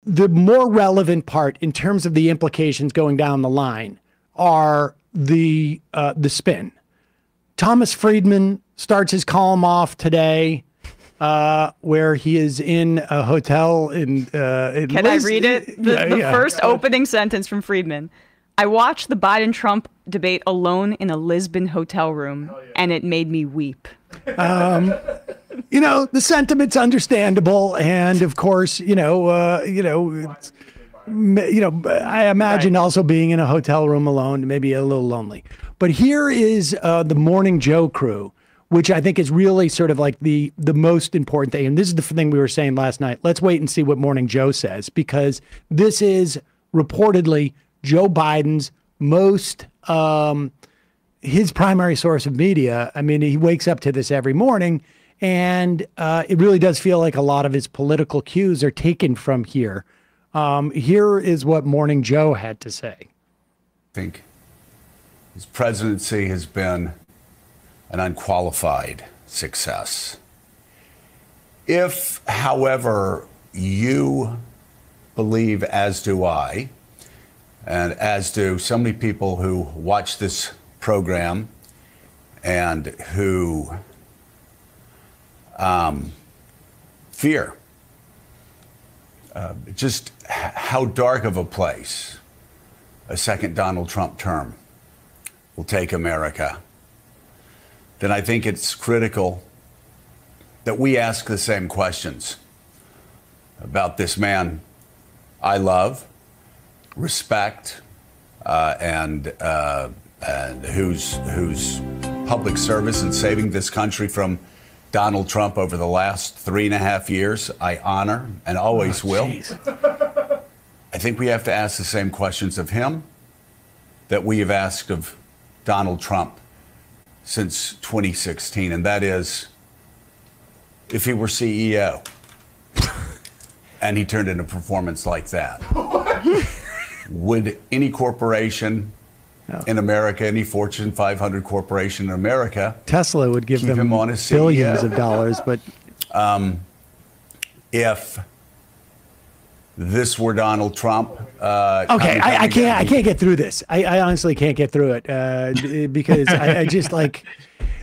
the more relevant part in terms of the implications going down the line are the spin. Thomas Friedman starts his column off today, where he is in a hotel in. Can I read it? The first opening sentence from Friedman. I watched the Biden-Trump debate alone in a Lisbon hotel room, and it made me weep. You know, the sentiment's understandable, and of course, I imagine also being in a hotel room alone, maybe a little lonely. But here is the Morning Joe crew, which I think is really sort of like the most important thing. And this is the thing we were saying last night. Let's wait and see what Morning Joe says, because this is reportedly Joe Biden's most his primary source of media. I mean, he wakes up to this every morning, and it really does feel like a lot of his political cues are taken from here. Here is what Morning Joe had to say. I think his presidency has been an unqualified success. If, however, you believe, as do I, and as do so many people who watch this program and who fear just how dark of a place a second Donald Trump term will take America, then I think it's critical that we ask the same questions about this man I love, respect, and whose public service in saving this country from Donald Trump over the last 3.5 years I honor and always will. I think we have to ask the same questions of him that we have asked of Donald Trump since 2016, and that is, if he were CEO and he turned in a performance like that, would any corporation in America, any Fortune 500 corporation in America, Tesla would give them him on as billions CEO? of dollars, but If this were Donald Trump, okay, I can't get through this. I honestly can't get through it because I just like,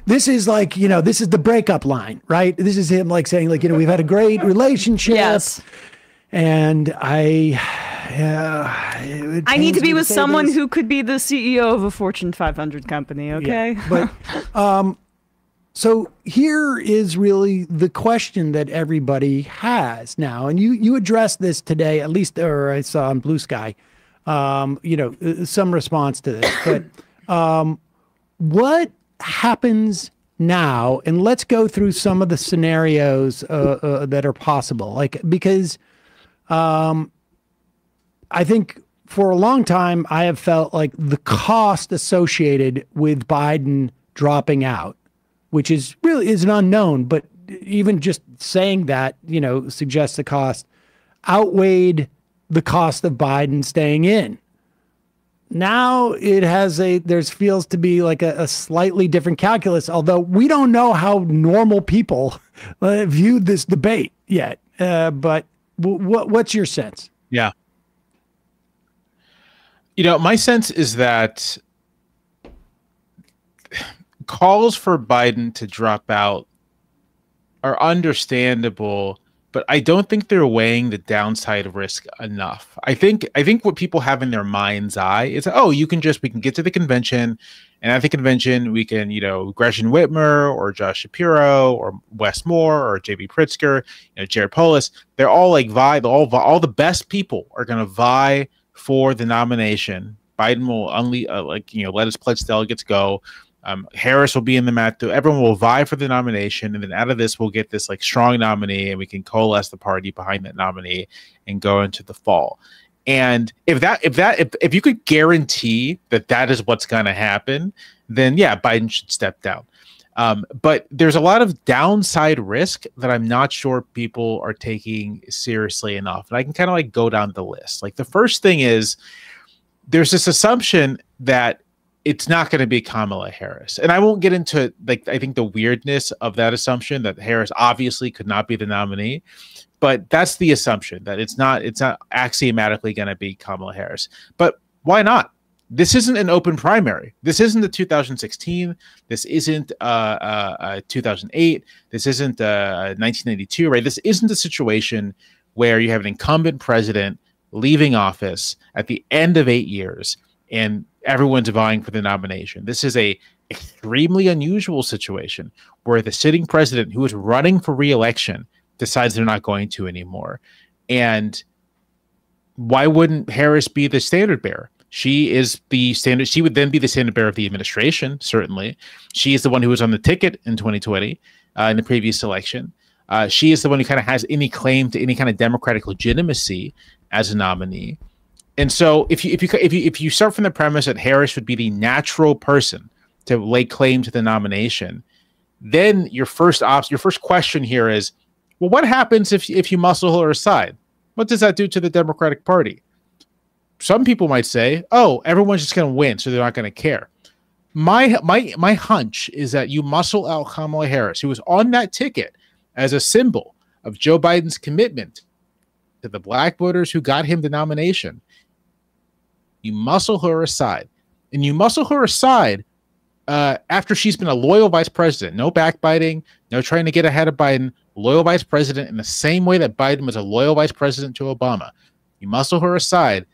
this is like, this is the breakup line, right? This is him like saying, like, we've had a great relationship. Yes. And I need to be with someone who could be the CEO of a Fortune 500 company. Okay. Yeah, but so here is really the question that everybody has now, and you addressed this today, at least, or I saw on Blue Sky, some response to this. But what happens now? And let's go through some of the scenarios that are possible, like, because I think for a long time I have felt like the cost associated with Biden dropping out, which is really is an unknown, but even just saying that, suggests the cost outweighed the cost of Biden staying in. Now it has feels to be like a slightly different calculus, although we don't know how normal people viewed this debate yet. But what's your sense? Yeah. My sense is that calls for Biden to drop out are understandable, but I don't think they're weighing the downside risk enough. I think what people have in their mind's eye is, we can get to the convention, and at the convention we can, Gretchen Whitmer or Josh Shapiro or Wes Moore or J.B. Pritzker, Jared Polis, they're all like all the best people are going to vie for the nomination. Biden will let his pledged delegates go. Harris will be in the mat. Everyone will vie for the nomination, and then out of this, we'll get this like strong nominee, and we can coalesce the party behind that nominee and go into the fall. And if you could guarantee that is what's going to happen, then yeah, Biden should step down. But there's a lot of downside risk that I'm not sure people are taking seriously enough. And I can kind of like go down the list. Like the first thing is there's this assumption that it's not going to be Kamala Harris. And I won't get into I think the weirdness of that assumption that Harris obviously could not be the nominee. But that's the assumption, that it's not axiomatically going to be Kamala Harris. But why not? This isn't an open primary. This isn't the 2016. This isn't 2008. This isn't 1992, right? This isn't a situation where you have an incumbent president leaving office at the end of 8 years and everyone's vying for the nomination. This is a extremely unusual situation where the sitting president, who is running for re-election, decides they're not going to anymore. And why wouldn't Harris be the standard bearer? She is the standard. She would then be the standard bearer of the administration, certainly. She is the one who was on the ticket in 2020 in the previous election. She is the one who kind of has any claim to any kind of democratic legitimacy as a nominee. And so if you start from the premise that Harris would be the natural person to lay claim to the nomination, then your first question here is, well, what happens if you muscle her aside? What does that do to the Democratic Party? Some people might say, oh, everyone's just going to win, so they're not going to care. My hunch is that you muscle out Kamala Harris, who was on that ticket as a symbol of Joe Biden's commitment to the black voters who got him the nomination. You muscle her aside. And you muscle her aside after she's been a loyal vice president. No backbiting, no trying to get ahead of Biden. Loyal vice president in the same way that Biden was a loyal vice president to Obama. You muscle her aside.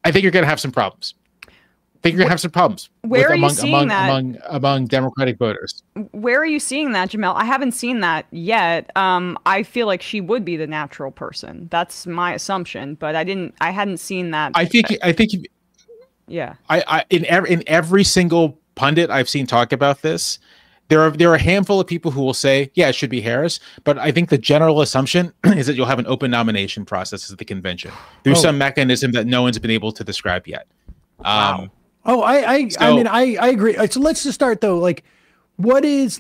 I think you're going to have some problems. Where are you seeing that among Democratic voters? Where are you seeing that, Jamel? I haven't seen that yet. I feel like she would be the natural person. That's my assumption, but I hadn't seen that. I think. Yeah. In every single pundit I've seen talk about this, there are a handful of people who will say, yeah, it should be Harris. But I think the general assumption is that you'll have an open nomination process at the convention through some mechanism that no one's been able to describe yet. Wow. I mean, I agree. So let's just start though. Like, let's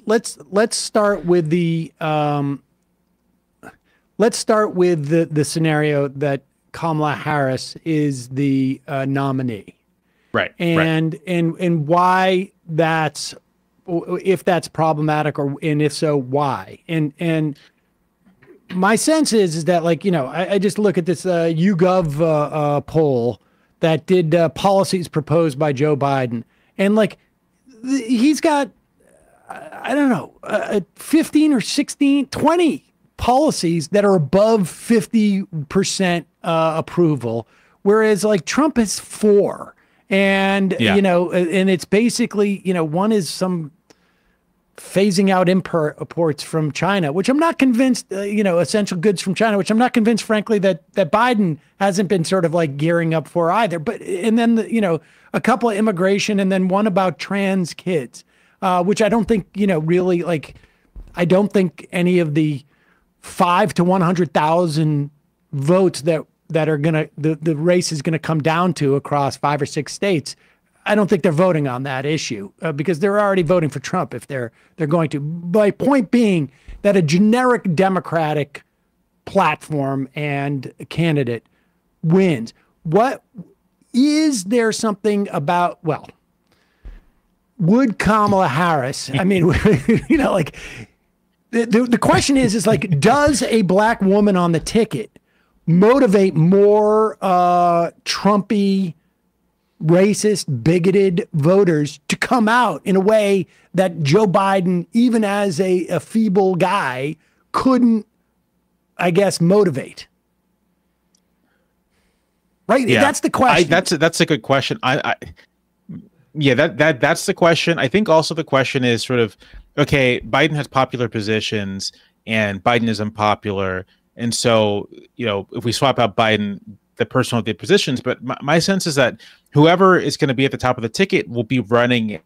start with the scenario that Kamala Harris is the nominee. Right. And why that's, if that's problematic, and if so, why? And my sense is that, like, I just look at this YouGov poll that did policies proposed by Joe Biden, and like he's got, I don't know, 15 or 16, 20 policies that are above 50% approval, whereas like Trump has 4. And, and it's basically, one is some phasing out imports from China, which I'm not convinced, essential goods from China, which I'm not convinced, frankly, that Biden hasn't been sort of like gearing up for either. But, and then, a couple of immigration, and then one about trans kids, which I don't think, really, like, I don't think any of the 5 to 100,000 votes that are going to, the race is going to come down to across 5 or 6 states. I don't think they're voting on that issue because they're already voting for Trump if they're going to. My point being that a generic Democratic platform and candidate wins. What is there something about, well, would Kamala Harris, I mean, like the question is like, does a black woman on the ticket motivate more Trumpy, racist, bigoted voters to come out in a way that Joe Biden, even as a feeble guy, couldn't, I guess, motivate? Right? Yeah. That's the question. That's a good question. That's the question. I think also the question is sort of, okay, Biden has popular positions and Biden is unpopular. And so, if we swap out Biden, the person will get positions. But my sense is that whoever is going to be at the top of the ticket will be running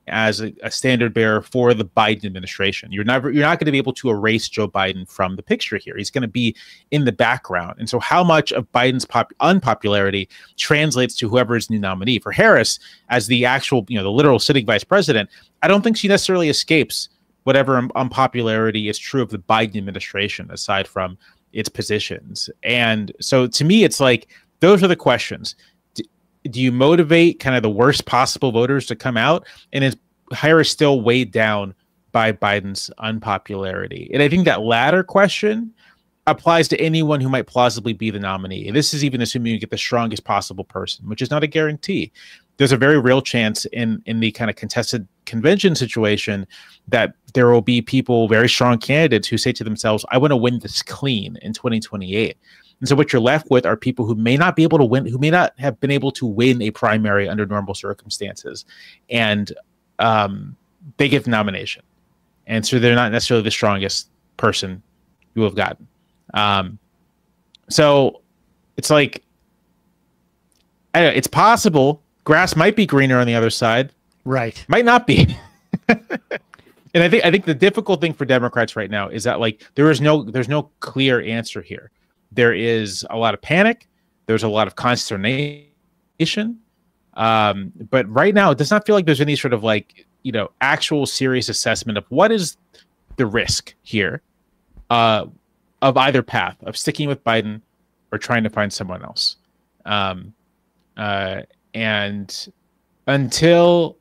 as a standard bearer for the Biden administration. You're not going to be able to erase Joe Biden from the picture here. He's going to be in the background. And so how much of Biden's unpopularity translates to whoever's new nominee? For Harris, as the actual, the literal sitting vice president, I don't think she necessarily escapes whatever unpopularity is true of the Biden administration, aside from its positions. And so to me, it's like, those are the questions. Do you motivate kind of the worst possible voters to come out? And is Harris still weighed down by Biden's unpopularity? And I think that latter question applies to anyone who might plausibly be the nominee. And this is even assuming you get the strongest possible person, which is not a guarantee. There's a very real chance in the kind of contested convention situation that there will be people, very strong candidates, who say to themselves, I want to win this clean in 2028. And so what you're left with are people who may not be able to win, who may not have been able to win a primary under normal circumstances. And they get the nomination. And so they're not necessarily the strongest person you have gotten. So it's like, I don't know, it's possible grass might be greener on the other side. Right. Might not be. And I think the difficult thing for Democrats right now is that, like, there's no clear answer here. There is a lot of panic. There's a lot of consternation. But right now, it does not feel like there's any sort of, like, you know, actual serious assessment of what is the risk here of either path, of sticking with Biden or trying to find someone else. And until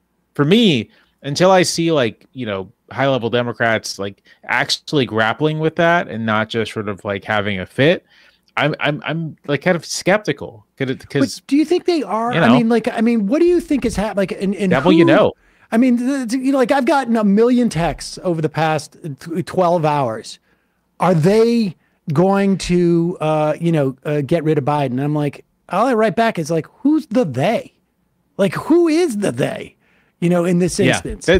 I see, like, you know, high-level Democrats, like, actually grappling with that and not just sort of like having a fit, I'm like kind of skeptical. Because do you think they are? You know, I mean, what do you think is happening? Like, in devil, you know. I mean, you know, like, I've gotten a million texts over the past 12 hours. Are they going to, get rid of Biden? And I'm like, all I write back is like, who's the they? Like, who is the they? You know, in this instance, I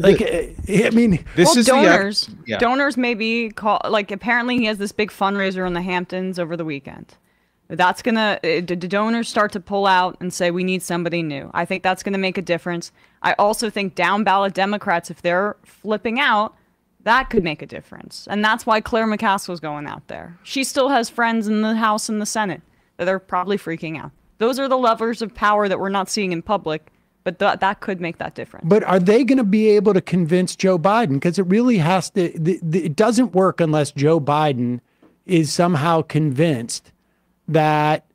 mean, this is donors. Donors maybe like, apparently he has this big fundraiser in the Hamptons over the weekend. That's gonna, the donors start to pull out and say, we need somebody new. I think that's gonna make a difference. I also think down ballot Democrats, if they're flipping out, that could make a difference. And that's why Claire McCaskill's going out there. She still has friends in the House and the Senate that are probably freaking out. Those are the levers of power that we're not seeing in public, but that could make that difference. But are they going to be able to convince Joe Biden? Because it really has to, it doesn't work unless Joe Biden is somehow convinced that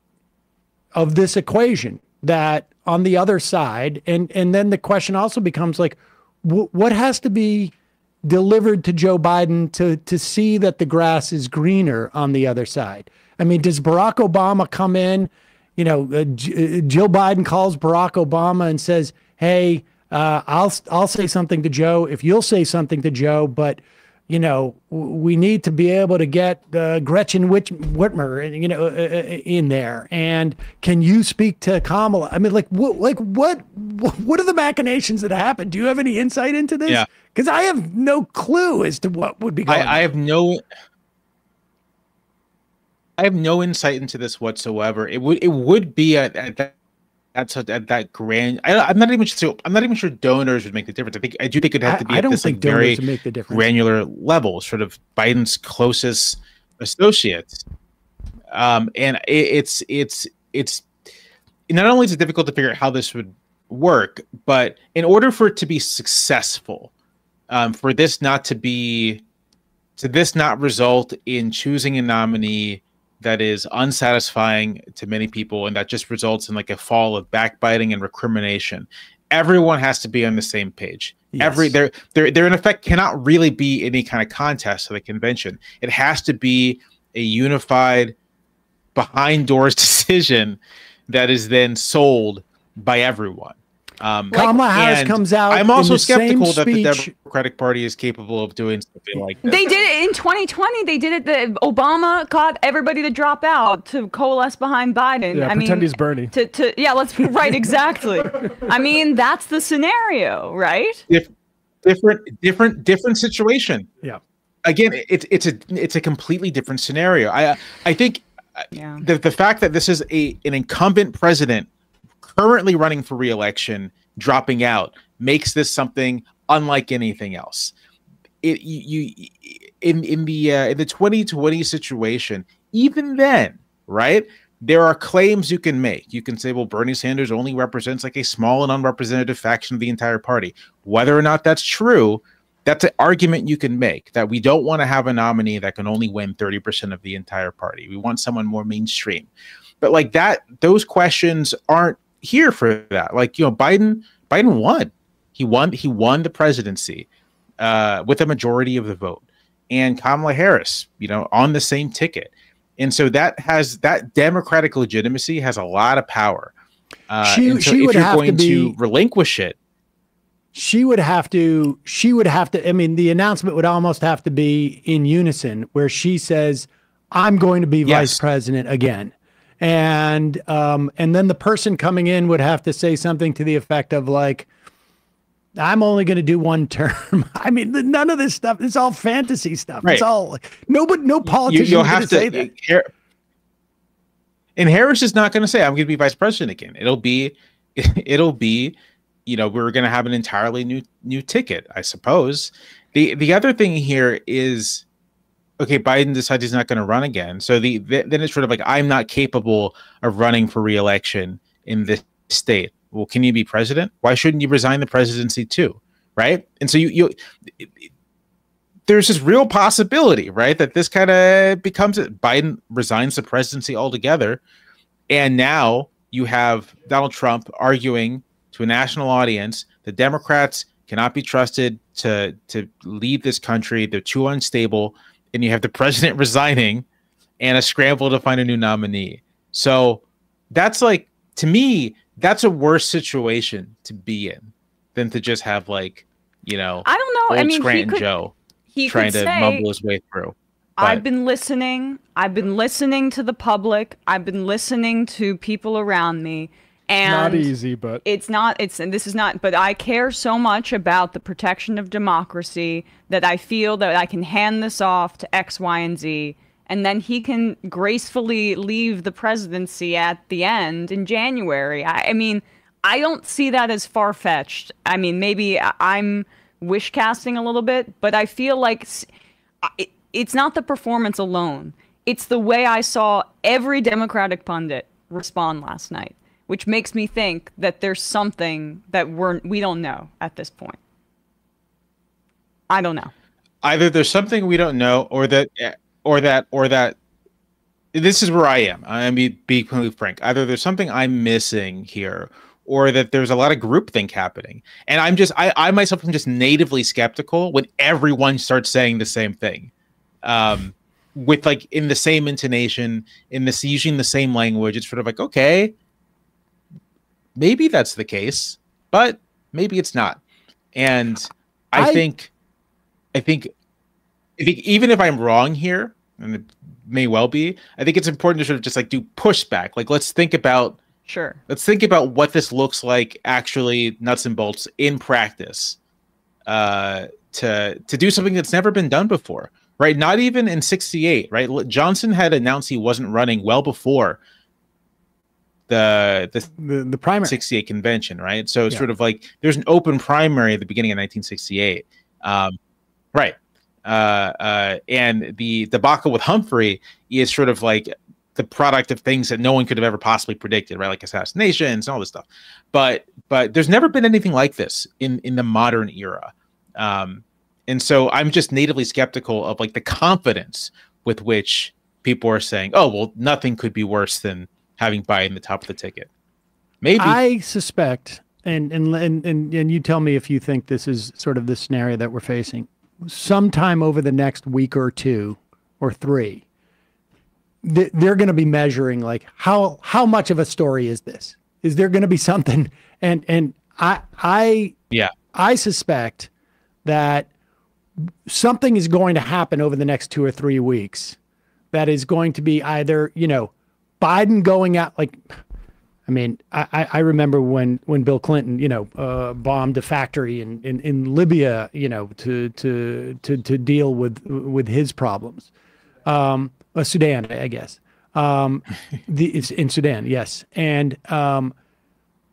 of this equation, that on the other side, and then the question also becomes, like, what has to be delivered to Joe Biden to see that the grass is greener on the other side? I mean, does Barack Obama come in? You know, Jill Biden calls Barack Obama and says, "Hey, I'll say something to Joe if you'll say something to Joe, but, you know, we need to be able to get Gretchen Whitmer, you know, in there. And can you speak to Kamala?" I mean, what are the machinations that happen? Do you have any insight into this? Yeah, because I have no clue as to what would be going on. I have no insight into this whatsoever. It would be at that grand. I'm not even sure donors would make the difference. I do think it'd have to be at this, like, very granular level, sort of Biden's closest associates. And it's not only is it difficult to figure out how this would work, but in order for it to be successful, for this not result in choosing a nominee that is unsatisfying to many people, and that just results in, like, a fall of backbiting and recrimination. Everyone has to be on the same page. Yes. There in effect cannot really be any kind of contest to the convention. It has to be a unified, behind doors decision that is then sold by everyone. Kamala Harris comes out. I'm also skeptical that the Democratic Party is capable of doing something like that. They did it in 2020. They did it. Obama got everybody to drop out to coalesce behind Biden. Yeah, pretend he's Bernie. Right, exactly. I mean, that's the scenario, right? Different situation. Yeah. Again, it's a completely different scenario. I think the fact that this is an incumbent president currently running for re-election dropping out makes this something unlike anything else. In the 2020 situation, even then, right, there are claims you can make. You can say, well, Bernie Sanders only represents, like, a small and unrepresentative faction of the entire party. Whether or not that's true, that's an argument you can make, that we don't want to have a nominee that can only win 30% of the entire party. We want someone more mainstream. But, like, those questions aren't here for that. Like, you know, Biden won. He won the presidency with a majority of the vote, and Kamala Harris, you know, on the same ticket. And so that democratic legitimacy has a lot of power. She if would you're have going to relinquish it, she would have to, I mean, the announcement would almost have to be in unison where she says, I'm going to be vice president again. And then the person coming in would have to say something to the effect of like, I'm only going to do one term. I mean, none of this stuff, it's all fantasy stuff. Right. It's all, no politician will have to say that. And Harris is not going to say, I'm going to be vice president again. It'll be, we're going to have an entirely new ticket, I suppose. The other thing here is, okay, Biden decides he's not going to run again. So then it's sort of like, I'm not capable of running for re-election in this state. Well, can you be president? Why shouldn't you resign the presidency too? Right. And so there's this real possibility, right, that this kind of becomes it. Biden resigns the presidency altogether. And now you have Donald Trump arguing to a national audience that Democrats cannot be trusted to lead this country. They're too unstable. And you have the president resigning and a scramble to find a new nominee. So that's like, to me, that's a worse situation to be in than to just have like, I don't know. I mean, Scranton Joe trying to mumble his way through. But I've been listening to the public. I've been listening to people around me. And not easy, but but I care so much about the protection of democracy that I feel that I can hand this off to X, Y, and Z. And then he can gracefully leave the presidency at the end in January. I mean, I don't see that as far-fetched. I mean, maybe I'm wish casting a little bit, but I feel like it's not the performance alone. It's the way I saw every Democratic pundit respond last night, which makes me think that there's something that we don't know at this point. I don't know. Either there's something we don't know, or that this is where I am. I mean, be completely frank. Either there's something I'm missing here, or that there's a lot of groupthink happening. And I myself am just natively skeptical when everyone starts saying the same thing, with like in the same intonation, using the same language. It's sort of like, okay, maybe that's the case, but maybe it's not. And I think even if I'm wrong here, and it may well be, I think it's important to sort of just like do pushback. Like, let's think about what this looks like actually, nuts and bolts in practice, to do something that's never been done before, right? Not even in '68, right? Johnson had announced he wasn't running well before the primary '68 convention, right? So it's sort of like there's an open primary at the beginning of 1968, right? And the debacle with Humphrey is sort of like the product of things that no one could have ever possibly predicted, right? Like assassinations and all this stuff. But there's never been anything like this in the modern era. And so I'm just natively skeptical of like the confidence with which people are saying, oh, well, nothing could be worse than having Biden the top of the ticket. Maybe. I suspect, and you tell me if you think this is sort of the scenario that we're facing. Sometime over the next week or two or three, they're going to be measuring like how much of a story is this? Is there going to be something? And I suspect that something is going to happen over the next 2 or 3 weeks that is going to be either, Biden going out like, I mean, I remember when Bill Clinton, bombed a factory in Libya, to deal with his problems, Sudan, I guess, it's in Sudan, yes, and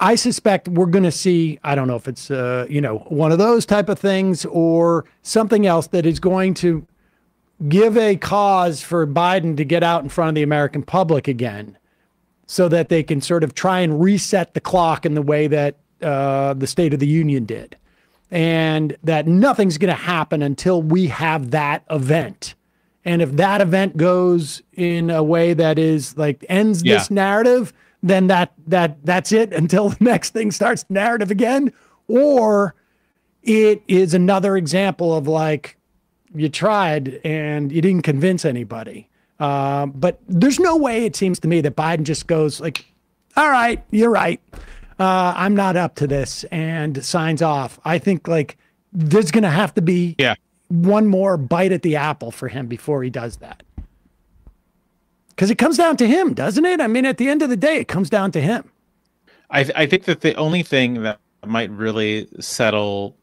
I suspect we're going to see. I don't know if it's one of those type of things or something else that is going to give a cause for Biden to get out in front of the American public again, so that they can sort of try and reset the clock in the way that the State of the Union did. And that nothing's going to happen until we have that event. And if that event goes in a way that is like ends this narrative, then that's it until the next thing starts the narrative again. Or it is another example of like, you tried and you didn't convince anybody. But there's no way, it seems to me, that Biden just goes like, all right, you're right. I'm not up to this, and signs off. I think like there's going to have to be one more bite at the apple for him before he does that. Because it comes down to him, doesn't it? I mean, at the end of the day, it comes down to him. I think that the only thing that might really settle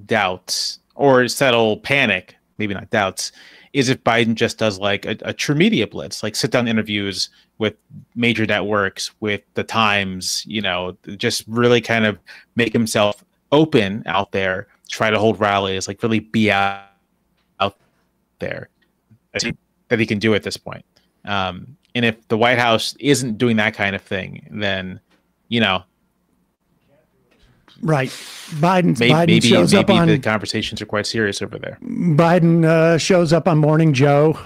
doubts or settle panic, maybe not doubts, is if Biden just does like a true media blitz, like sit down interviews with major networks, with the Times, you know, just really kind of make himself open out there, try to hold rallies, like really be out there. I think that he can do at this point. And if the White House isn't doing that kind of thing, then, you know, right. Biden shows up on, the conversations are quite serious over there. Biden shows up on Morning Joe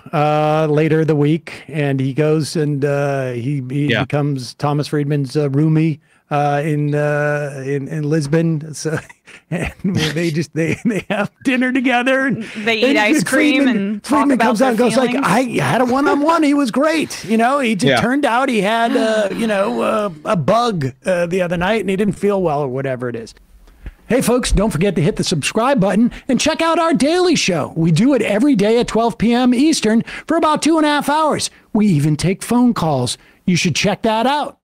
later the week, and he goes and he becomes Thomas Friedman's roomie in Lisbon. So, and they have dinner together. And they eat ice cream and talk Friedman about comes out and goes feelings. like, I had a one-on-one. He was great. You know, he turned out he had a bug the other night, and he didn't feel well or whatever it is. Hey, folks, don't forget to hit the subscribe button and check out our daily show. We do it every day at 12 p.m. Eastern for about 2.5 hours. We even take phone calls. You should check that out.